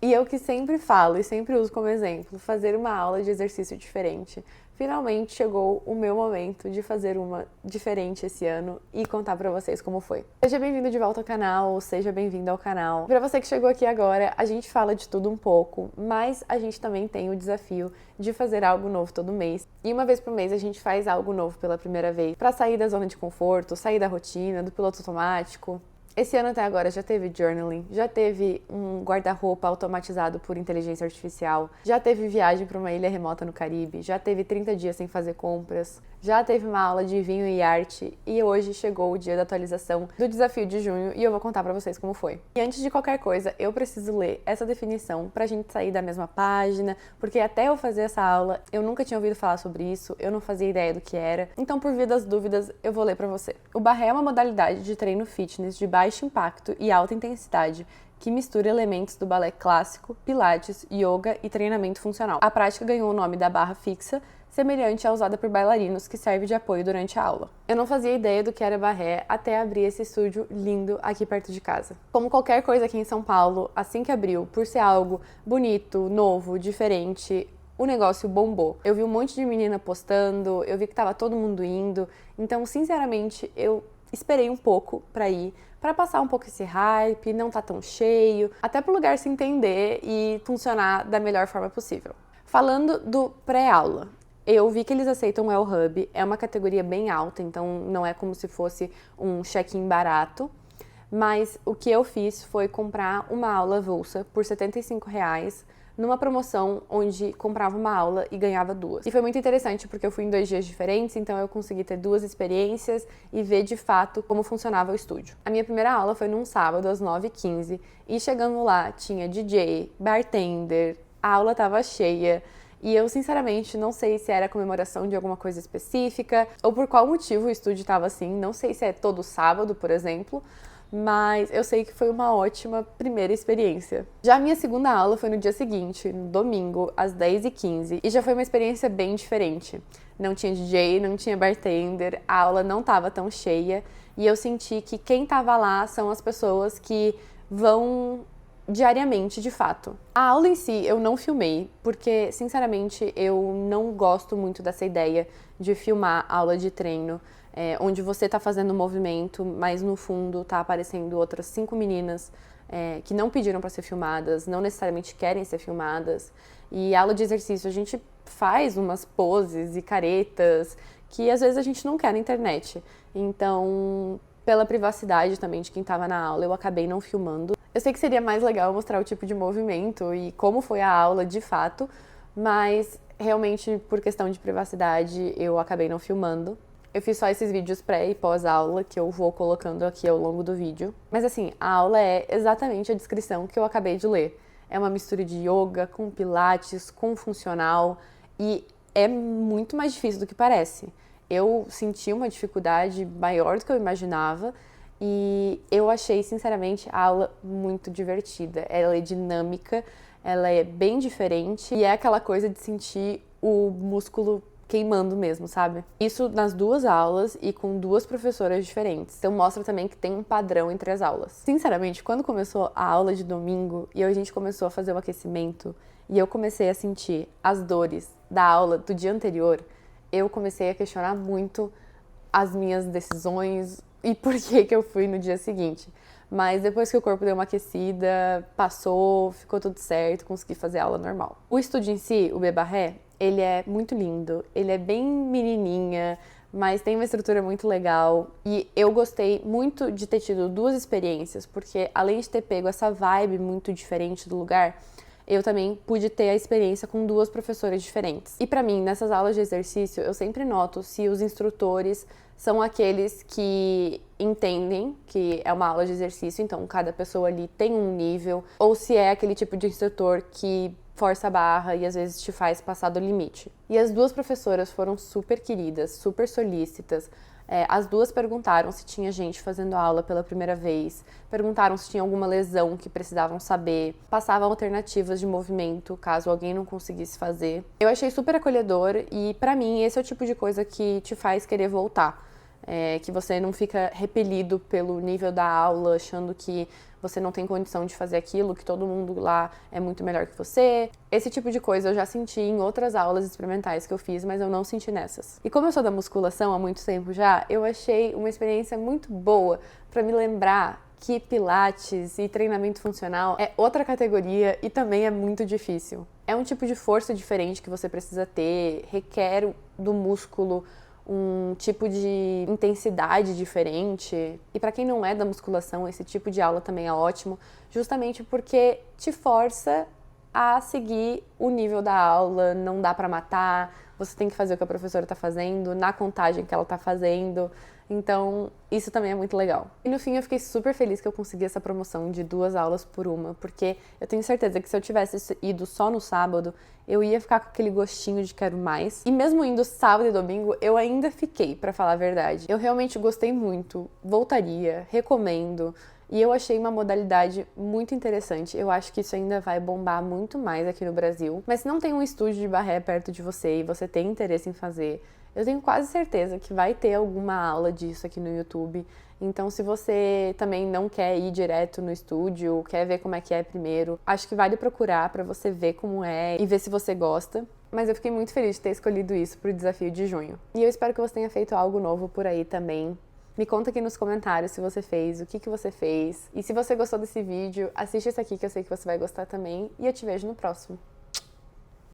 E eu que sempre falo e sempre uso como exemplo, fazer uma aula de exercício diferente. Finalmente chegou o meu momento de fazer uma diferente esse ano e contar pra vocês como foi. Seja bem-vindo de volta ao canal, seja bem-vindo ao canal. Pra você que chegou aqui agora, a gente fala de tudo um pouco, mas a gente também tem o desafio de fazer algo novo todo mês. E uma vez por mês a gente faz algo novo pela primeira vez, pra sair da zona de conforto, sair da rotina, do piloto automático. Esse ano até agora já teve journaling, já teve um guarda-roupa automatizado por inteligência artificial, já teve viagem para uma ilha remota no Caribe, já teve 30 dias sem fazer compras, já teve uma aula de vinho e arte e hoje chegou o dia da atualização do desafio de junho e eu vou contar para vocês como foi. E antes de qualquer coisa, eu preciso ler essa definição pra gente sair da mesma página, porque até eu fazer essa aula, eu nunca tinha ouvido falar sobre isso, eu não fazia ideia do que era, então por via das dúvidas, eu vou ler pra você. O barré é uma modalidade de treino fitness de baixo impacto e alta intensidade que mistura elementos do balé clássico, pilates, yoga e treinamento funcional. A prática ganhou o nome da barra fixa, semelhante à usada por bailarinos, que serve de apoio durante a aula. Eu não fazia ideia do que era barré até abrir esse estúdio lindo aqui perto de casa. Como qualquer coisa aqui em São Paulo, assim que abriu, por ser algo bonito, novo, diferente, o negócio bombou. Eu vi um monte de menina postando, eu vi que tava todo mundo indo, então, sinceramente, eu esperei um pouco pra ir, pra passar um pouco esse hype, não tá tão cheio, até pro lugar se entender e funcionar da melhor forma possível. Falando do pré-aula, eu vi que eles aceitam o El-Hub, é uma categoria bem alta, então não é como se fosse um check-in barato, mas o que eu fiz foi comprar uma aula avulsa por R$ 75, numa promoção onde comprava uma aula e ganhava duas. E foi muito interessante porque eu fui em 2 dias diferentes, então eu consegui ter 2 experiências e ver de fato como funcionava o estúdio. A minha primeira aula foi num sábado às 9h15 e chegando lá tinha DJ, bartender, a aula tava cheia. E eu, sinceramente, não sei se era comemoração de alguma coisa específica ou por qual motivo o estúdio estava assim. Não sei se é todo sábado, por exemplo, mas eu sei que foi uma ótima primeira experiência. Já a minha segunda aula foi no dia seguinte, no domingo, às 10h15, e já foi uma experiência bem diferente. Não tinha DJ, não tinha bartender, a aula não estava tão cheia, e eu senti que quem estava lá são as pessoas que vão diariamente, de fato. A aula em si eu não filmei, porque, sinceramente, eu não gosto muito dessa ideia de filmar aula de treino, onde você tá fazendo movimento, mas no fundo tá aparecendo outras 5 meninas que não pediram para ser filmadas, não necessariamente querem ser filmadas. E aula de exercício, a gente faz umas poses e caretas que às vezes a gente não quer na internet. Então, pela privacidade também de quem tava na aula, eu acabei não filmando. Eu sei que seria mais legal mostrar o tipo de movimento e como foi a aula de fato, mas realmente por questão de privacidade eu acabei não filmando. Eu fiz só esses vídeos pré e pós-aula que eu vou colocando aqui ao longo do vídeo. Mas assim, a aula é exatamente a descrição que eu acabei de ler. É uma mistura de yoga com pilates, com funcional e é muito mais difícil do que parece. Eu senti uma dificuldade maior do que eu imaginava e eu achei, sinceramente, a aula muito divertida. Ela é dinâmica, ela é bem diferente e é aquela coisa de sentir o músculo queimando mesmo, sabe? Isso nas 2 aulas e com 2 professoras diferentes. Então mostra também que tem um padrão entre as aulas. Sinceramente, quando começou a aula de domingo e a gente começou a fazer o aquecimento e eu comecei a sentir as dores da aula do dia anterior, eu comecei a questionar muito as minhas decisões e por que eu fui no dia seguinte. Mas depois que o corpo deu uma aquecida, passou, ficou tudo certo, consegui fazer a aula normal. O estúdio em si, o B-Barré, ele é muito lindo, ele é bem menininha, mas tem uma estrutura muito legal e eu gostei muito de ter tido 2 experiências, porque além de ter pego essa vibe muito diferente do lugar, eu também pude ter a experiência com 2 professoras diferentes. E pra mim, nessas aulas de exercício, eu sempre noto se os instrutores são aqueles que entendem que é uma aula de exercício, então cada pessoa ali tem um nível, ou se é aquele tipo de instrutor que força a barra e às vezes te faz passar do limite. E as 2 professoras foram super queridas, super solícitas. As 2 perguntaram se tinha gente fazendo aula pela primeira vez, perguntaram se tinha alguma lesão que precisavam saber, passavam alternativas de movimento caso alguém não conseguisse fazer. Eu achei super acolhedor e pra mim esse é o tipo de coisa que te faz querer voltar. Que você não fica repelido pelo nível da aula, achando que você não tem condição de fazer aquilo, que todo mundo lá é muito melhor que você. Esse tipo de coisa eu já senti em outras aulas experimentais que eu fiz, mas eu não senti nessas. E como eu sou da musculação há muito tempo já, eu achei uma experiência muito boa para me lembrar que pilates e treinamento funcional é outra categoria e também é muito difícil. É um tipo de força diferente que você precisa ter, requer do músculo um tipo de intensidade diferente. E para quem não é da musculação, esse tipo de aula também é ótimo, justamente porque te força a seguir o nível da aula, não dá para matar, você tem que fazer o que a professora está fazendo, na contagem que ela está fazendo. Então, isso também é muito legal. E no fim, eu fiquei super feliz que eu consegui essa promoção de 2 aulas por uma, porque eu tenho certeza que se eu tivesse ido só no sábado, eu ia ficar com aquele gostinho de quero mais. E mesmo indo sábado e domingo, eu ainda fiquei, pra falar a verdade. Eu realmente gostei muito, voltaria, recomendo. E eu achei uma modalidade muito interessante. Eu acho que isso ainda vai bombar muito mais aqui no Brasil. Mas se não tem um estúdio de barré perto de você e você tem interesse em fazer, eu tenho quase certeza que vai ter alguma aula disso aqui no YouTube. Então, se você também não quer ir direto no estúdio, quer ver como é que é primeiro, acho que vale procurar pra você ver como é e ver se você gosta. Mas eu fiquei muito feliz de ter escolhido isso pro desafio de junho. E eu espero que você tenha feito algo novo por aí também. Me conta aqui nos comentários se você fez, o que você fez. E se você gostou desse vídeo, assiste esse aqui que eu sei que você vai gostar também. E eu te vejo no próximo.